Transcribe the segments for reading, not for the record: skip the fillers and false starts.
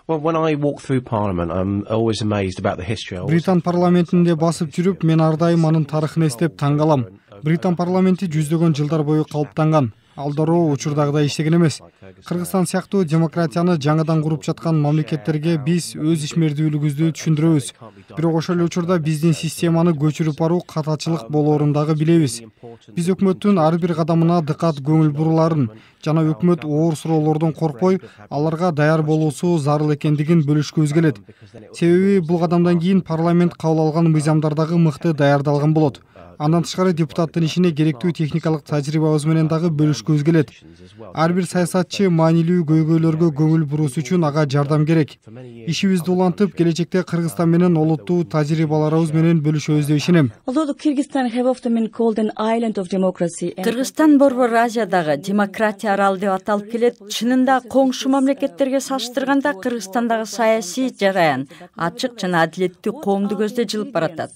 Well, when I walk through Parliament, I'm always amazed about the history. Британ парламентинде басып жүрүп, мен ар дайым анын тарыхын эстеп таң калам. Британ парламенти жүздөгөн жылдар бою калыптанган. Ал дароо учурдагыдай иштеген эмес. Кыргызстан сыяктуу демократияны жаңыдан куруп жаткан мамлекеттерге биз өз ишмердүүлүгүбүздү түшүндүрөбүз. Бирок ошол эле учурда биздин системаны көчүрүп баруу катачылык болоорун дагы билебиз. Биз өкмөттүн ар бир кадамына дыкат көңүл буруларын жана өкмөт оор суроолордон коркпой, аларга даяр болуусу зарыл экендигин бөлүшкүбүз келет. Себеби бул кадамдан кийин парламент кабыл алган мыйзамдар дагы мыкты даярдалган болот. Андан тышкары депутаттын ишине керектүү техникалык тажрыйбабыз менен дагы бөлүшкүбүз келет. Ар бир саясатчы маанилүү көйгөйлөргө көңүл буруусу үчүн ага жардам керек. Ишибизди улантып, келечекте Кыргызстан менен олуттуу тажрыйбаларыбыз менен бөлүшөбүз деп ишенем. Кыргызстан Борбор Азиядагы демократия аралы деп аталып келет. Чынында коңшу мамлекеттерге салыштырганда Кыргызстандагы саясий жараян ачык жана адилеттүү коомду көздөй жылып баратат.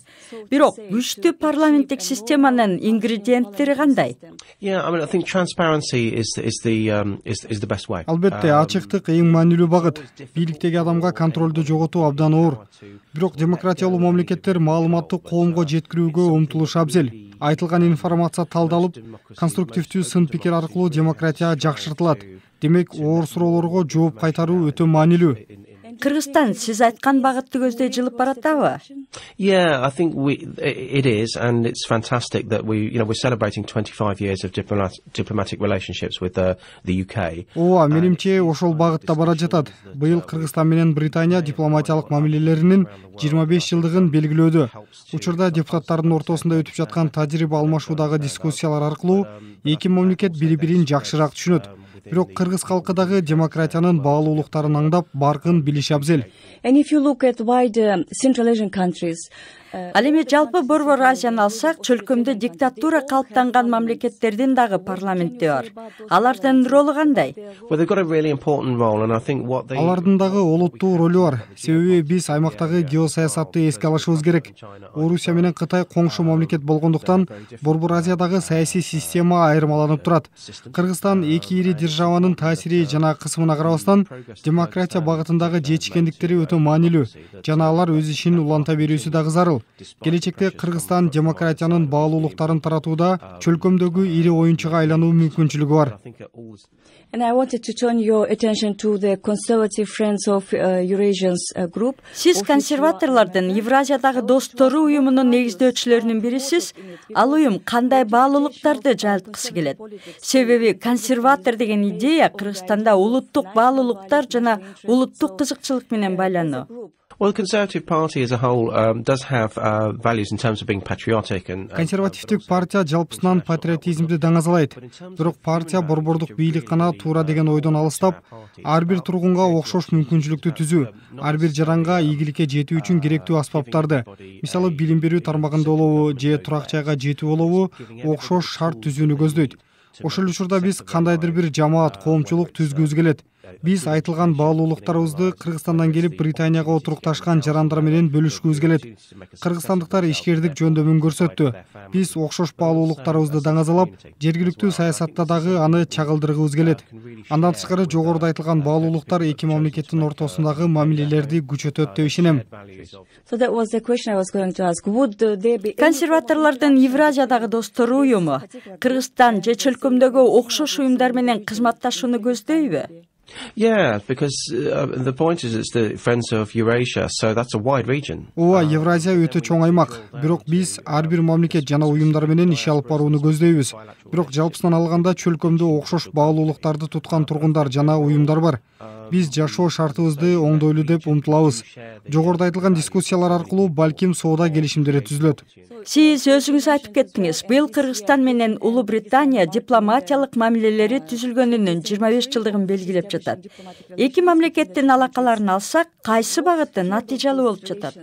Бирок күчтүү парламенттик системанын ингредиенттери кандай? Yeah, I mean, I think transparency is the best way. Албетте, ачыктык эң маанилүү багыт. Бийликтеги адамга контролду жоготуу абдан оор. Бирок демократиялуу мамлекеттер маалыматты коомго жеткирүүгө умтулушу абзел. Айтылган информация талдалып, конструктивдүү сын пикир аркылуу демократия жакшыртылат. Демек, оор суроолорго жооп кайтаруу өтө маанилүү. Кыргызстан сиз айткан багытты көздөй жылып баратабы? Yeah, I think it is, and it's fantastic that we're celebrating 25 years of diplomatic relationships with the UK. Ооба, менимче ошол багытта бара жатат. Быйыл Кыргызстан менен Британия дипломатиялык мамилелеринин 25 жылдыгын белгилөөдө. Учурда депутаттардын ортосунда өтүп жаткан тажрыйба алмашуудагы дискуссиялар аркылуу эки мамлекет бири-бирин жакшыраак түшүнөт. Бирок кыргыз калкы дагы демократиянын баалуулуктарын аңдап, баркын билиши абзел. Ал эми жалпы Борбор Азияны алсак, чөлкөмдө диктатура калыптанган мамлекеттердин дагы парламенти бар. Алардын ролу кандай? Алардын дагы олуттуу ролу бар. Себеби биз аймактагы геосаясатты эске алышыбыз керек. Орусия менен Кытай коңшу мамлекет болгондуктан Борбор Азиядагы саясий система айырмаланып турат. Кыргызстан эки ири державанын таасири жана кысымына карабастан демократия багытындагы жетишкендиктери өтө маанилүү. Жана алар өз ишин уланта берүүсү дагы зарыл. Келечекте Кыргызстан демократиянын баалуулуктарын таратууда чөлкөмдөгү ири оюнчуга айлануу мүмкүнчүлүгү бар. Сиз консерваторлордун Евразиядагы достору уюмунун негиздөөчүлөрүнүн бирисиз. Ал уюм кандай баалуулуктарды жайылткысы келет? Себеби консерватор деген идея Кыргызстанда улуттук баалуулуктар жана улуттук кызыкчылык менен байлануу. Well, the Conservative Party as a whole does have values in terms of being patriotic and Консервативдик партия жалпысынан патриотизмди даңазалайт. Бирок партия борбордук бийлик гана туура деген ойдон алыстап, ар бир тургунга окшош мүмкүнчүлүктү түзүү, ар бир жаранга ийгиликке жетүү үчүн керектүү аспаптарды, мисалы билим берүү тармагында болобу же турак жайга жетүү болобу, окшош шарт түзүүнү көздөйт. Ошол учурда биз кандайдыр бир жамаат, коомчулук түзгүбүз келет. Биз айтылган баалуулуктарыбызды Кыргызстандан келип Британияга отурукташкан жарандар менен бөлүшкүбүз келет. Кыргызстандыктар ишкердик жөндөмүн көрсөттү. Биз окшош баалуулуктарыбызды даңазалап, жергиликтүү саясатта дагы аны чагылдыргыбыз келет. Андан тышкары жогоруда айтылган баалуулуктар эки мамлекеттин ортосундагы мамилелерди күчөтөт деп ишенем. Консерваторлордун Евразиядагы достору уюму Кыргызстан же чөлкөмдөгү окшош уюмдар менен кызматташууну көздөйбү? Yeah, because the point is it's the Friends of Eurasia, so that's a wide region. Ооба, Евразия өтө чоң аймак. Бирок биз ар бир мамлекет жана уюмдар менен иш алып барууну көздөйбүз. Бирок жалпысынан алганда чөлкөмдө окшош баалуулуктарды туткан тургундар жана уюмдар бар. Биз жашоо шартыбызды оңдойлуу деп умтулабыз. Жогоруда айтылган дискуссиялар аркылуу балким соода келишимдери түзүлөт. Сиз өзүңүз айтып кеттиңиз. Быйыл Кыргызстан менен Улуу Британия дипломатиялык мамилелери түзүлгөнүнүн 25 жылдыгын белгилеп жатат. Эки мамлекеттин алакаларын алсак, кайсы багыты натыйжалуу болуп жатат?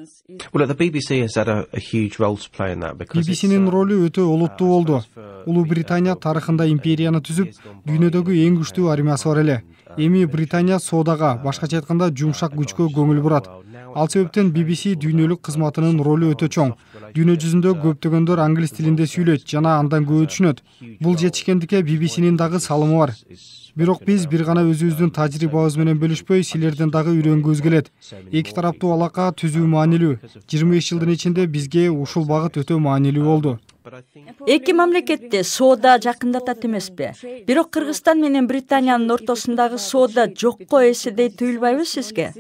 Well, the BBC has had a huge role to play in that because BBC'нин ролу өтө олуттуу болду. Улуу Британия тарыхында империяны түзүп, дүйнөдөгү эң күчтүү армиясы бар эле. Эми Британия соодага, башкача айтканда жумшак күчкө көңүл бурат. Ал себептен BBC дүйнөлүк кызматынын ролу өтө чоң. Дүйнө жүзүндө көптөгөндөр англис тилинде сүйлөйт жана андан көп түшүнөт. Бул жетишкендикке BBC'нин дагы салымы бар. Бирок биз бир гана өзүбүздүн тажрыйбабыз менен бөлүшпөй, силерден дагы үйрөнгүбүз келет. Эки тараптуу алака түзүү маанилүү. 25 жылдын ичинде бизге ушул багыт өтө маанилүү болду. Эки мамлекетти соода жакындатат эмеспи? Бирок Кыргызстан менен Британиянын ортосундагы соода жокко эседей туюлбайбы сизге?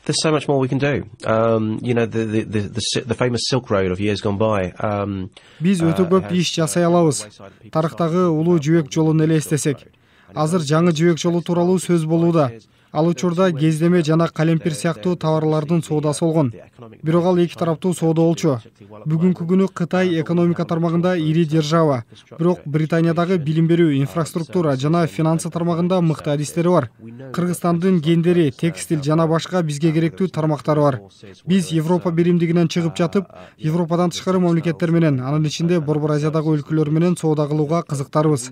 There's so much more we can do. The famous Silk Road of years gone by. Биз өтө көп иш жасай алабыз. Тарыхтагы улуу жибек жолун эле эстесек. Азыр жаңы жибек жолу тууралуу сөз болууда. Ал учурда кездеме жана калемпир сыяктуу товарлардын соодасы болгон. Бирок ал эки тараптуу соода болчу. Бүгүнкү күнү Кытай экономика тармагында ири держава. Бирок Британиядагы билим берүү, инфраструктура жана финансы тармагында мыкты адистери бар. Кыргызстандын гендери, текстиль жана башка бизге керектүү тармактары бар. Биз Европа биримдигинен чыгып жатып, Европадан тышкары мамлекеттер менен, анын ичинде Борбор Азиядагы өлкөлөр менен соода кылууга кызыктарбыз.